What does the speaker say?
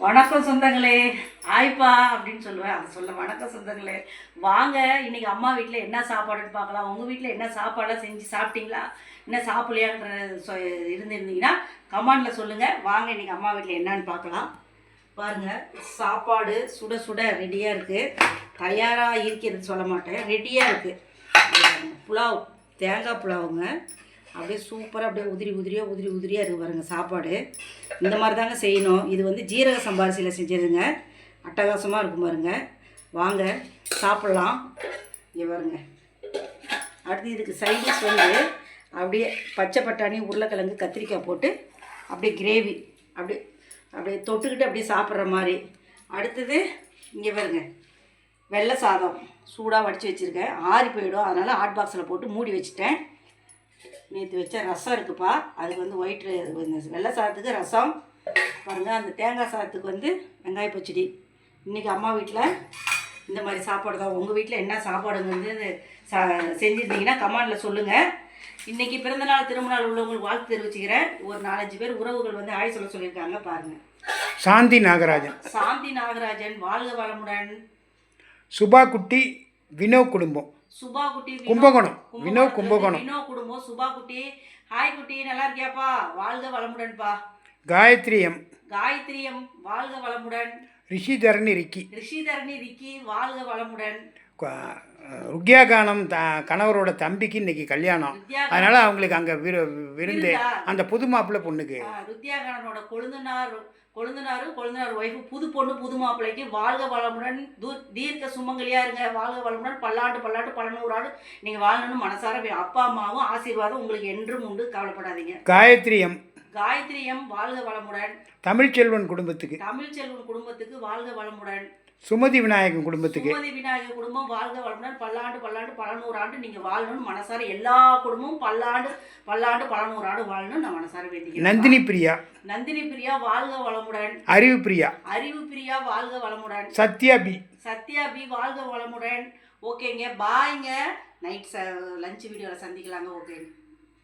வணக்கம் சொந்தங்களே, ஆய்ப்பா அப்படின்னு சொல்லுவேன். அதை சொல்ல வணக்கம் சொந்தங்களே. வாங்க, இன்னைக்கு அம்மா வீட்டில் என்ன சாப்பாடுன்னு பார்க்கலாம். உங்கள் வீட்டில் என்ன சாப்பாடெலாம் செஞ்சு சாப்பிட்டீங்களா, என்ன சாப்பிடலையான்ற இருந்திருந்தீங்கன்னா கமெண்டில் சொல்லுங்கள். வாங்க இன்றைக்கி அம்மா வீட்டில் என்னன்னு பார்க்கலாம். பாருங்கள், சாப்பாடு சுட சுட ரெடியாக இருக்குது. தயாராக இருக்கிறது சொல்ல மாட்டேன், ரெடியாக இருக்குது. புலாவ், தேங்காய் புலாவுங்க. அப்படியே சூப்பராக அப்படியே உதிரி உதிரியாக இருக்குது பாருங்கள் சாப்பாடு. இந்த மாதிரி தாங்க செய்யணும். இது வந்து ஜீரக சம்பாரிசியில் செஞ்சதுங்க. அட்டகாசமாக இருக்கும் பாருங்கள். வாங்க சாப்பிட்லாம். இங்கே பாருங்க. அடுத்து இதுக்கு சைடிஷ் வந்து அப்படியே பச்சை பட்டாணி, உருளைக்கிழங்கு, கத்திரிக்காய் போட்டு அப்படியே கிரேவி அப்படியே தொட்டுக்கிட்டு அப்படியே சாப்பிட்ற மாதிரி. அடுத்தது இங்கே பாருங்க, வெள்ளை சாதம் சூடாக வடித்து வச்சுருக்கேன். ஆறி போயிடும், அதனால் ஹாட் பாக்ஸில் போட்டு மூடி வச்சுட்டேன். நேற்று வச்ச ரசம் இருக்குப்பா, அதுக்கு வந்து ஒயிட் வெள்ளை சாதத்துக்கு ரசம் பாருங்கள். அந்த தேங்காய் சாதத்துக்கு வந்து வெங்காய பச்சடி. இன்றைக்கி அம்மா வீட்டில் இந்த மாதிரி சாப்பாடு தான். உங்கள் வீட்டில் என்ன சாப்பாடுங்க வந்து செஞ்சுருந்தீங்கன்னா கமெண்டில் சொல்லுங்கள். இன்றைக்கி பிறந்தநாள் திருமணநாள் உள்ளவங்களுக்கு வாழ்த்து தெரிவிச்சுக்கிறேன். ஒரு 4-5 பேர் உறவுகள் வந்து ஆய் சொல்லியிருக்காங்க பாருங்கள். சாந்தி நாகராஜன் வாழ்க வளமுடன். சுபா குட்டி, வினோ குடும்பம், சுபா குட்டி, கும்பகோணம், வினோ கும்பகோணம், வினோ குடும்பம், சுபா குட்டி. ஹாய் குட்டி, நல்லா இருக்கியாப்பா? வாழ்க வளமுடன்ப்பா. காயத்ரி எம், வாழ்க வளமுடன். ரிஷிதரணி ரிக்கி, வாழ்க வளமுடன். ருக்யா கானம் கணவரோட தம்பிக்கு இன்னைக்கு கல்யாணம், அதனால அவங்களுக்கு அங்கே விருந்து அந்த புது மாப்பிள்ளை பொண்ணுக்கு. ருத்யா கானனோட கொழுந்தனார் ஒய்ஃபு, புது பொண்ணு புது மாப்பிள்ளைக்கு வாழ்க வளமுடன். தீர்க்க சுமங்கலியா இருங்க, வாழ்க வளமுடன். பல்லாண்டு 100 ஆண்டு நீங்கள் வாழணும்னு மனசார அப்பா அம்மாவும் ஆசீர்வாதம் உங்களுக்கு என்றும் உண்டு, கவலைப்படாதீங்க. காயத்ரி எம், வாழ்க வளமுடன். தமிழ்ச்செல்வன் குடும்பத்துக்கு வாழ்க வளமுடன். சுமதி விநாயகன் குடும்பத்துக்கு, குடும்பம் வாழ்க வளமுடன். பல்லாண்டு 100 ஆண்டு நீங்கள் வாழணும்னு மனசார எல்லா குடும்பமும் பல்லாண்டு 100 ஆண்டு வாழணும்னு நான் மனசார வேண்டிக்கிறேன். நந்தினி பிரியா வாழ்க வளமுடன். அறிவு பிரியா வாழ்க வளமுடன். சத்யா பி வாழ்க வளமுடன். ஓகேங்க, பாய்ங்க. நைட் லஞ்ச் வீடியோவில் சந்திக்கலாங்க. ஓகே.